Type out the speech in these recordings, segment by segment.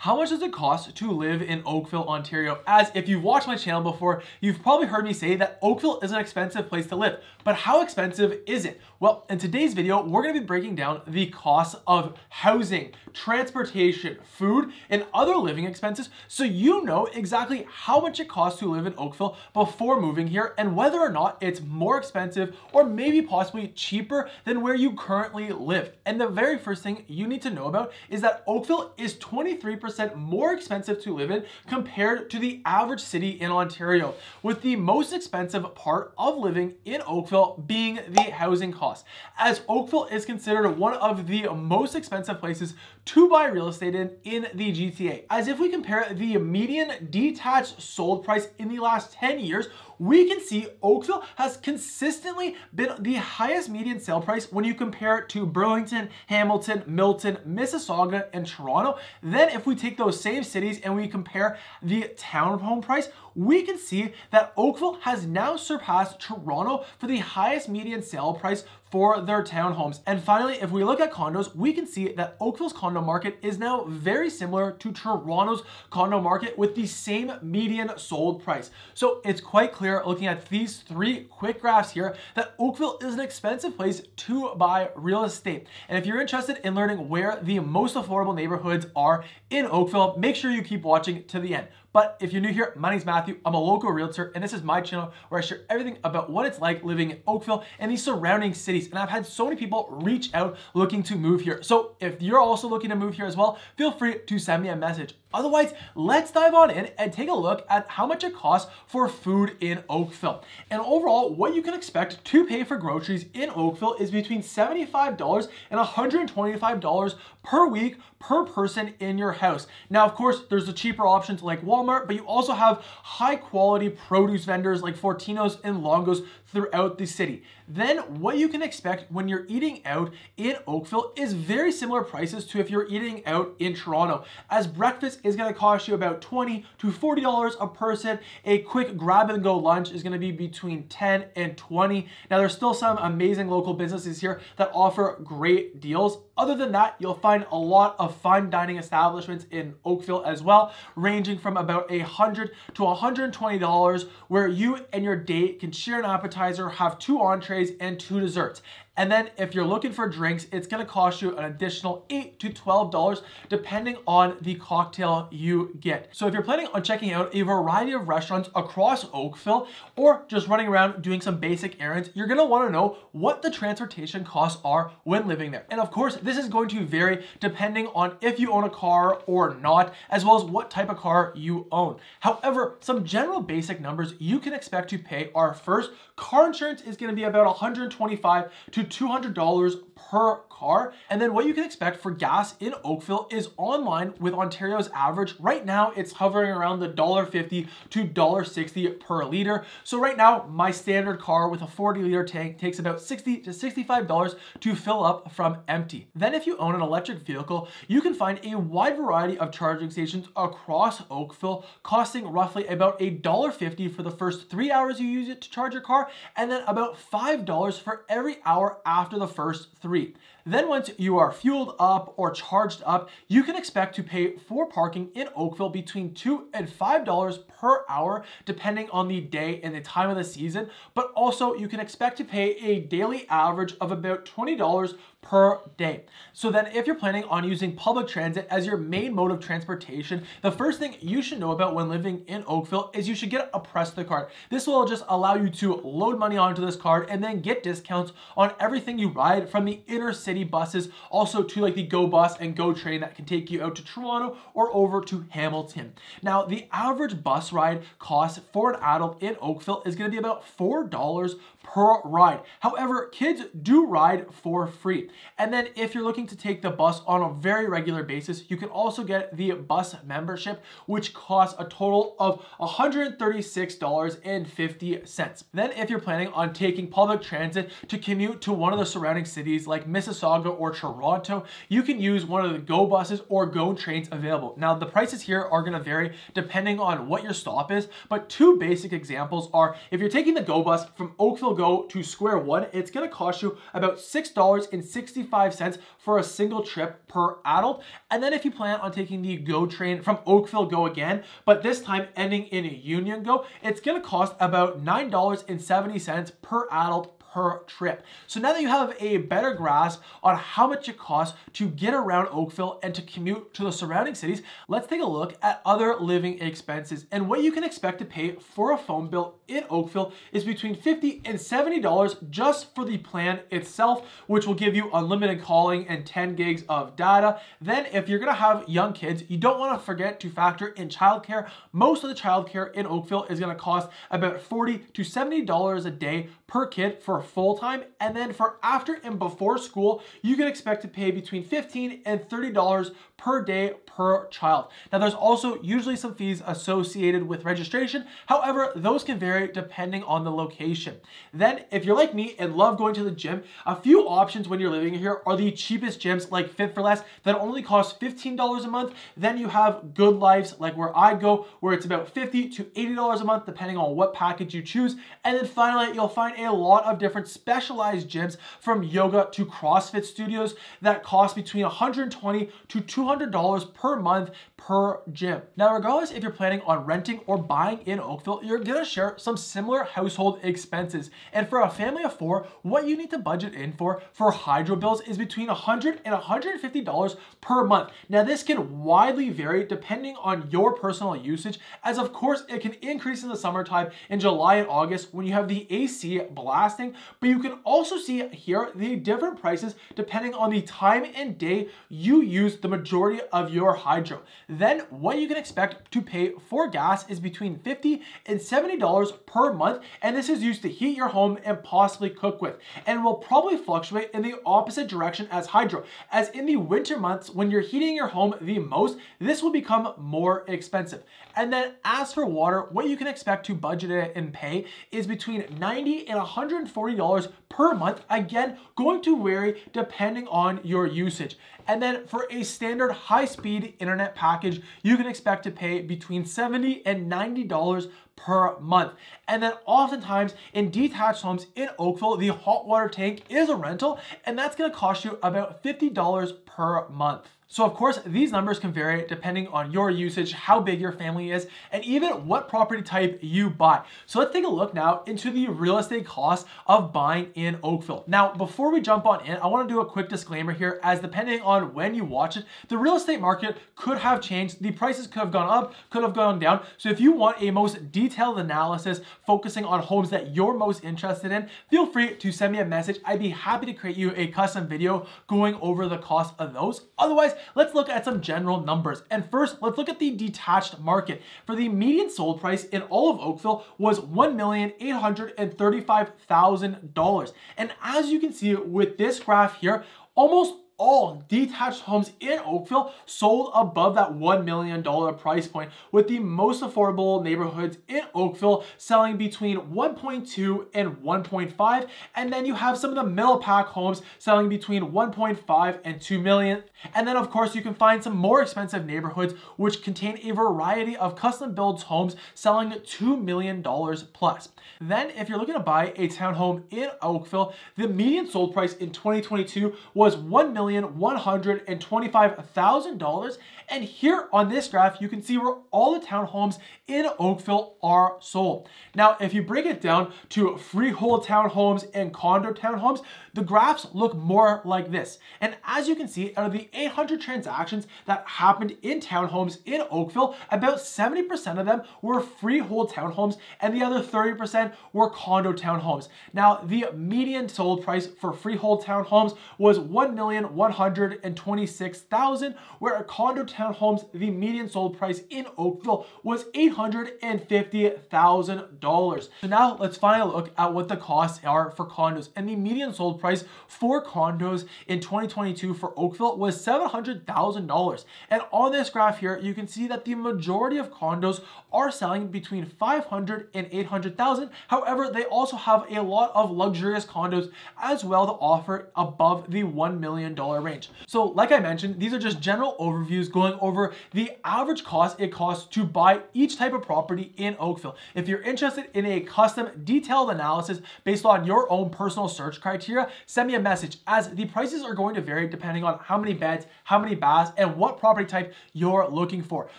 How much does it cost to live in Oakville, Ontario? As if you've watched my channel before, you've probably heard me say that Oakville is an expensive place to live. But how expensive is it? Well, in today's video, we're going to be breaking down the costs of housing, transportation, food, and other living expenses so you know exactly how much it costs to live in Oakville before moving here and whether or not it's more expensive or maybe possibly cheaper than where you currently live. And the very first thing you need to know about is that Oakville is 23% more expensive to live in compared to the average city in Ontario, with the most expensive part of living in Oakville being the housing costs, as Oakville is considered one of the most expensive places to buy real estate in the GTA. As if we compare the median detached sold price in the last 10 years, we can see Oakville has consistently been the highest median sale price when you compare it to Burlington, Hamilton, Milton, Mississauga, and Toronto. Then if we take those same cities and we compare the townhome price, we can see that Oakville has now surpassed Toronto for the highest median sale price for their townhomes. And finally, if we look at condos, we can see that Oakville's condo market is now very similar to Toronto's condo market with the same median sold price. So it's quite clear looking at these three quick graphs here that Oakville is an expensive place to buy real estate. And if you're interested in learning where the most affordable neighborhoods are in Oakville, make sure you keep watching to the end. But if you're new here, my name's Matthew. I'm a local realtor, and this is my channel where I share everything about what it's like living in Oakville and the surrounding cities. And I've had so many people reach out looking to move here. So if you're also looking to move here as well, feel free to send me a message. Otherwise, let's dive on in and take a look at how much it costs for food in Oakville. And overall, what you can expect to pay for groceries in Oakville is between $75 and $125 per week per person in your house. Now, of course, there's the cheaper options like Walmart, but you also have high quality produce vendors like Fortino's and Longo's throughout the city. Then what you can expect when you're eating out in Oakville is very similar prices to if you're eating out in Toronto, as breakfast is going to cost you about $20 to $40 a person. A quick grab and go lunch is going to be between $10 and $20. Now, there's still some amazing local businesses here that offer great deals. Other than that, you'll find a lot of fine dining establishments in Oakville as well, ranging from about $100 to $120, where you and your date can share an appetizer, have 2 entrees and 2 desserts. And then if you're looking for drinks, it's going to cost you an additional $8 to $12 depending on the cocktail you get. So if you're planning on checking out a variety of restaurants across Oakville or just running around doing some basic errands, you're going to want to know what the transportation costs are when living there. And of course, this is going to vary depending on if you own a car or not, as well as what type of car you own. However, some general basic numbers you can expect to pay are: first, car insurance is going to be about $125 to $200 per car. And then what you can expect for gas in Oakville is online with Ontario's average. Right now, it's hovering around the $1.50 to $1.60 per liter. So right now, my standard car with a 40-liter tank takes about $60 to $65 to fill up from empty. Then if you own an electric vehicle, you can find a wide variety of charging stations across Oakville, costing roughly about $1.50 for the first 3 hours you use it to charge your car, and then about $5 for every hour after the first 3. Then once you are fueled up or charged up, you can expect to pay for parking in Oakville between $2 and $5 per hour, depending on the day and the time of the season. But also you can expect to pay a daily average of about $20 per day. So then if you're planning on using public transit as your main mode of transportation, the first thing you should know about when living in Oakville is you should get a Presto card. This will just allow you to load money onto this card and then get discounts on everything you ride, from the inner city buses also to like the Go Bus and Go Train that can take you out to Toronto or over to Hamilton. Now, the average bus ride cost for an adult in Oakville is going to be about $4 per ride. However, kids do ride for free. And then if you're looking to take the bus on a very regular basis, you can also get the bus membership, which costs a total of $136.50. Then if you're planning on taking public transit to commute to one of the surrounding cities like Mississauga or Toronto, you can use one of the Go buses or Go trains available. Now, the prices here are going to vary depending on what your stop is, but 2 basic examples are: if you're taking the Go bus from Oakville Oakville Go to Square One, it's going to cost you about $6.65 for a single trip per adult. And then if you plan on taking the Go train from Oakville Go again, but this time ending in Union Go, it's going to cost about $9.70 per adult per trip. So now that you have a better grasp on how much it costs to get around Oakville and to commute to the surrounding cities, let's take a look at other living expenses. And what you can expect to pay for a phone bill in Oakville is between $50 and $70 just for the plan itself, which will give you unlimited calling and 10 gigs of data. Then if you're gonna have young kids, you don't wanna forget to factor in childcare. Most of the childcare in Oakville is gonna cost about $40 to $70 a day per kid for full-time, and then for after and before school, you can expect to pay between $15 and $30 per day per child. Now there's also usually some fees associated with registration. However, those can vary depending on the location. Then if you're like me and love going to the gym, a few options when you're living here are the cheapest gyms like Fit for Less that only cost $15 a month. Then you have Good Lives like where I go, where it's about $50 to $80 a month depending on what package you choose. And then finally, you'll find a lot of different specialized gyms from yoga to CrossFit studios that cost between $120 to $200 per month per gym. Now, regardless if you're planning on renting or buying in Oakville, you're gonna share some similar household expenses. And for a family of four, what you need to budget in for hydro bills is between $100 and $150 per month. Now, this can widely vary depending on your personal usage, as of course it can increase in the summertime in July and August when you have the AC blasting, but you can also see here the different prices depending on the time and day you use the majority of your hydro. Then what you can expect to pay for gas is between $50 and $70 per month, and this is used to heat your home and possibly cook with, and will probably fluctuate in the opposite direction as hydro, as in the winter months when you're heating your home the most, this will become more expensive. And then as for water, what you can expect to budget and pay is between $90 and $140 per month, again going to vary depending on your usage. And then for a standard high-speed internet package, you can expect to pay between $70 and $90 per month. And then oftentimes in detached homes in Oakville, the hot water tank is a rental, and that's going to cost you about $50 per month. So of course, these numbers can vary depending on your usage, how big your family is, and even what property type you buy. So let's take a look now into the real estate costs of buying in Oakville. Now, before we jump on in, I want to do a quick disclaimer here, as depending on when you watch it, the real estate market could have changed. The prices could have gone up, could have gone down. So if you want a most detailed analysis focusing on homes that you're most interested in, feel free to send me a message. I'd be happy to create you a custom video going over the cost of those. Otherwise, let's look at some general numbers. And first, let's look at the detached market. For the median sold price in all of Oakville was $1,835,000. And as you can see with this graph here, almost all detached homes in Oakville sold above that $1 million price point, with the most affordable neighborhoods in Oakville selling between 1.2 and 1.5, and then you have some of the middle pack homes selling between 1.5 and 2 million. And then of course you can find some more expensive neighborhoods which contain a variety of custom built homes selling $2 million plus. Then if you're looking to buy a townhome in Oakville, the median sold price in 2022 was $1,125,000. And here on this graph, you can see where all the townhomes in Oakville are sold. Now, if you break it down to freehold townhomes and condo townhomes, the graphs look more like this. And as you can see, out of the 800 transactions that happened in townhomes in Oakville, about 70% of them were freehold townhomes and the other 30% were condo townhomes. Now, the median sold price for freehold townhomes was $1,126,000, where a condo townhomes, the median sold price in Oakville was $850,000. So now let's finally look at what the costs are for condos. And the median sold price for condos in 2022 for Oakville was $700,000. And on this graph here, you can see that the majority of condos are selling between $500,000 and $800,000. However, they also have a lot of luxurious condos as well to offer above the $1 million $1,000 range. So like I mentioned, these are just general overviews going over the average cost it costs to buy each type of property in Oakville. If you're interested in a custom detailed analysis based on your own personal search criteria, send me a message, as the prices are going to vary depending on how many beds, how many baths, and what property type you're looking for.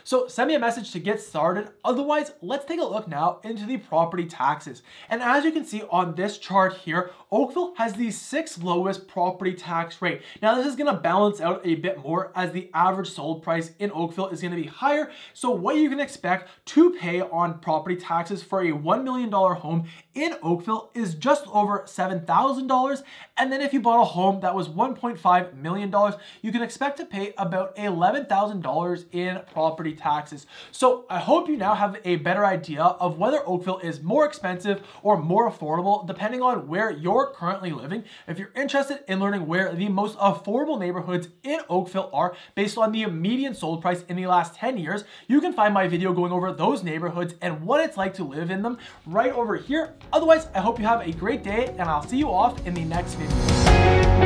So send me a message to get started. Otherwise, let's take a look now into the property taxes. And as you can see on this chart here, Oakville has the 6th lowest property tax rate. Now this is going to balance out a bit more as the average sold price in Oakville is going to be higher. So what you can expect to pay on property taxes for a $1 million home in Oakville is just over $7,000. And then if you bought a home that was $1.5 million, you can expect to pay about $11,000 in property taxes. So I hope you now have a better idea of whether Oakville is more expensive or more affordable depending on where you're currently living. If you're interested in learning where the most affordable neighborhoods in Oakville are based on the median sold price in the last 10 years, you can find my video going over those neighborhoods and what it's like to live in them right over here. Otherwise, I hope you have a great day, and I'll see you off in the next video.